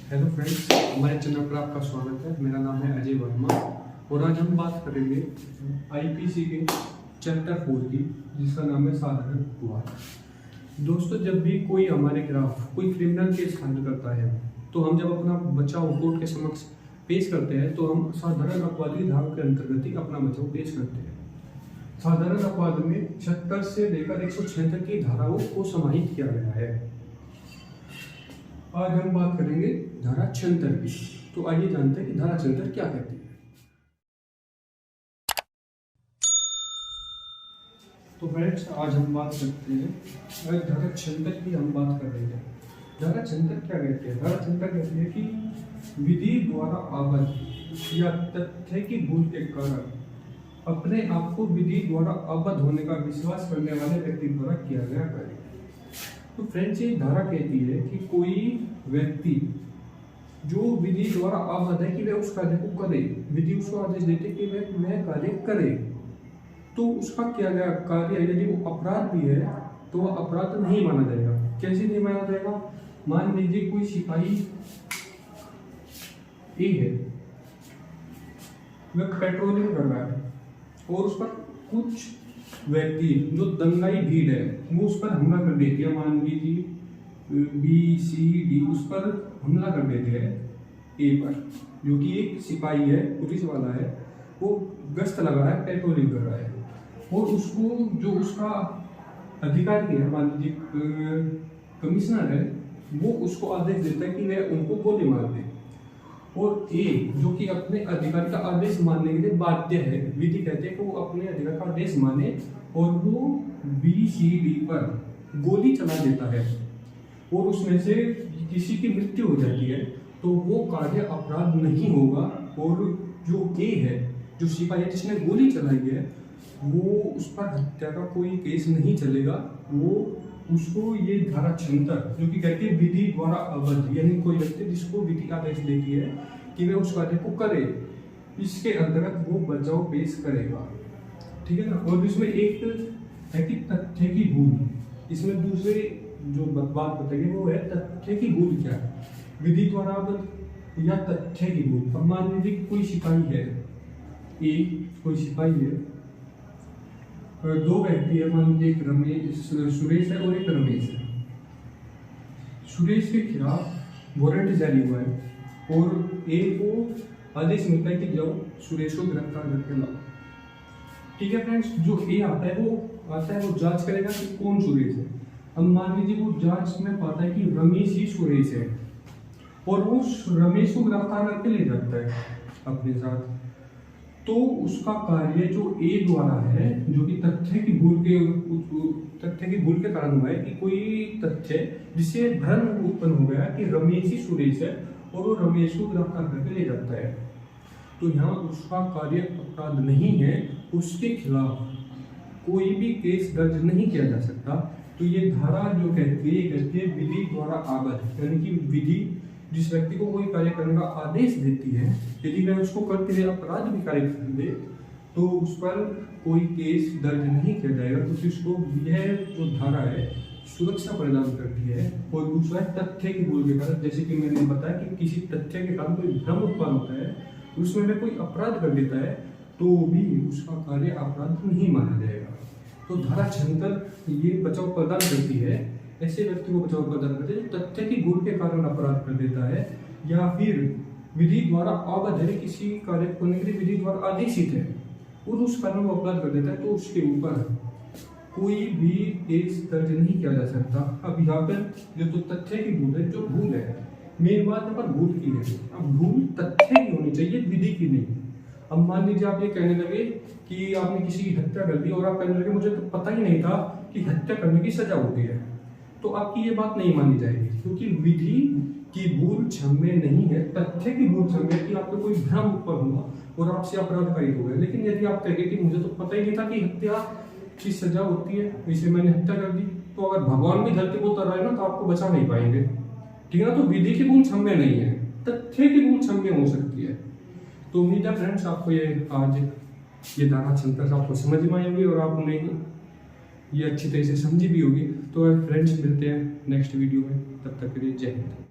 Hello friends, हमारे channel पर आपका स्वागत है। मेरा नाम है अजय वर्मा और आज हम बात करेंगे आईपीसी के चैप्टर 4 की, जिसका नाम है साधारण अपवाद। दोस्तों, जब भी कोई हमारे खिलाफ कोई क्रिमिनल केस फाइल करता है तो हम जब अपना बचाव कोर्ट के समक्ष पेश करते हैं तो हम साधारण अपवाद की धारा के अंतर्गत ही अपना बचाव पेश करते हैं। साधारण अपवाद में 76 से लेकर 176 की धाराओं को समाहित किया गया है। आज हम बात करेंगे धारा 76 की। तो आइए जानते हैं कि धारा 76 क्या कहती है। तो फ्रेंड्स, आज हम बात करते हैं, आज धारा 76 की हम बात कर रहे हैं। धारा 76 क्या कहती है? धारा 76 कहती है कि विधि द्वारा आबद्ध या तथ्य की भूल के कारण अपने आप को विधि द्वारा आबद्ध होने का विश्वास करने वाले व्यक्ति द्वारा किया गया कार्य। तो फ्रेंड्स, ये धारा कहती है कि कोई व्यक्ति जो विधि द्वारा आबद्ध है कि वह उस कार्य को करे, विधि उसको आदेश देते कि वह कार्य करे, तो उसका किया गया कार्य यदि वो अपराध भी है तो वह अपराध नहीं माना जाएगा। कैसे नहीं माना जाएगा? मान लीजिए कोई सिपाही ए है, वह पेट्रोलिंग कर रहा है और उस पर कुछ व्यक्ति जो दंगाई भीड़ है वो उस पर हमला कर देती है। मान लीजिए BCD उस पर हमला कर देते हैं ए पर, जो कि एक सिपाही है, पुलिस वाला है, वो गश्त लगा रहा है, पेट्रोलिंग कर रहा है और उसको जो उसका अधिकारी है, मान लीजिए कमिश्नर है, वो उसको आदेश देता है कि वह उनको गोली मार दे। और ए जो कि अपने अधिकार का आदेश मानने के लिए बाध्य है, विधि कहते हैं कि वो अपने अधिकार का आदेश माने और वो BCD पर गोली चला देता है और उसमें से किसी की मृत्यु हो जाती है, तो वो कार्य अपराध नहीं होगा। और जो ए है, जो सिपाही है जिसने गोली चलाई है, वो उस पर हत्या का कोई केस नहीं चलेगा। वो उसको ये धारा 76 जो कि कहती है विधि द्वारा आबद्ध, यानी कोई व्यक्ति जिसको विधि आदेश देती है कि वह उस कार्य को करे, इसके अंतर्गत वो बचाव पेश करेगा। ठीक है ना। और इसमें एक है कि तथ्य की भूल, इसमें दूसरे जो बात बताइए वो है तथ्य की भूल क्या है, विधि द्वारा आबद्ध या तथ्य की भूल। अब मान लीजिए कोई सिपाही है, कोई सिपाही है, दो व्यक्ति है, मान लीजिए एक सुरेश है और एक रमेश है। सुरेश के खिलाफ वारंट जारी हुआ है और ए को आदेश मिलता है कि जाओ सुरेश को गिरफ्तार करके लाओ। ठीक है फ्रेंड्स, जो ए आता है वो जांच करेगा कि कौन सुरेश है। अब मान लीजिए वो जांच में पाता है कि रमेश ही सुरेश है और वो रमेश को गिरफ्तार करके ले जाता है अपने साथ। तो उसका कार्य जो ए द्वारा है, जो कि तथ्य की भूल के कारण हुआ है कि कोई तथ्य जिससे भ्रम उत्पन्न हो गया कि रमेश ही सुरेश है और वो रमेश को गिरफ्तार करके ले जाता है, तो यहाँ उसका कार्य अपराध नहीं है, उसके खिलाफ कोई भी केस दर्ज नहीं किया जा सकता। तो ये धारा जो कहती है विधि द्वारा आबद्ध, यानी कि विधि जिस व्यक्ति को कोई कार्य करने का आदेश देती है, यदि वह उसको करते हुए अपराध भी कार्य कर दे तो उस पर कोई केस दर्ज नहीं किया जाएगा, क्योंकि उसको यह जो धारा है सुरक्षा प्रदान करती है। और दूसरा है तथ्य की भूल के कारण, जैसे कि मैंने बताया कि किसी तथ्य के कारण कोई भ्रम उत्पन्न होता है, उसमें वह कोई अपराध कर देता है, तो भी उसका कार्य अपराध नहीं माना जाएगा। तो धारा 76 ये बचाव प्रदान करती है, ऐसे व्यक्ति को बचाव प्रदान करते हैं जो तथ्य की भूल के कारण अपराध कर देता है या फिर विधि द्वारा आबद्ध है, किसी कार्य करने के लिए विधि द्वारा आदेशित है और उस कारण वो अपराध कर देता है, तो उसके ऊपर कोई भी केस दर्ज नहीं किया जा सकता। अब यहाँ पर जो तो तथ्य की भूल है, जो भूल है, मेन बात यहाँ पर भूल की है। अब भूल तथ्य की होनी चाहिए, विधि की नहीं। अब मान लीजिए आप ये कहने लगे कि आपने किसी की हत्या कर दी और आप कहने लगे मुझे तो पता ही नहीं था कि हत्या करने की सजा होती है, तो आपकी ये बात नहीं मानी जाएगी, क्योंकि विधि की भूल क्षम्य नहीं है, तथ्य की भूल क्षम्य है कि आपको कोई भ्रम उत्पन्न हुआ और आपसे अपराध कारित हो गया। लेकिन यदि आप कहेंगे कि मुझे तो पता ही नहीं था कि हत्या की सजा होती है, इसे मैंने हत्या कर दी, तो अगर भगवान भी धरती को उतर रहे ना तो आपको बचा नहीं पाएंगे। ठीक है ना। तो विधि की भूल क्षम्य नहीं है, तथ्य की भूल क्षम्य हो सकती है। तो उम्मीद है फ्रेंड्स आपको ये धारा 76 आपको समझ में आई होगी और आप उन्हें ये अच्छी तरह से समझी भी होगी। तो फ्रेंड्स मिलते हैं नेक्स्ट वीडियो में, तब तक के लिए जय हिंद।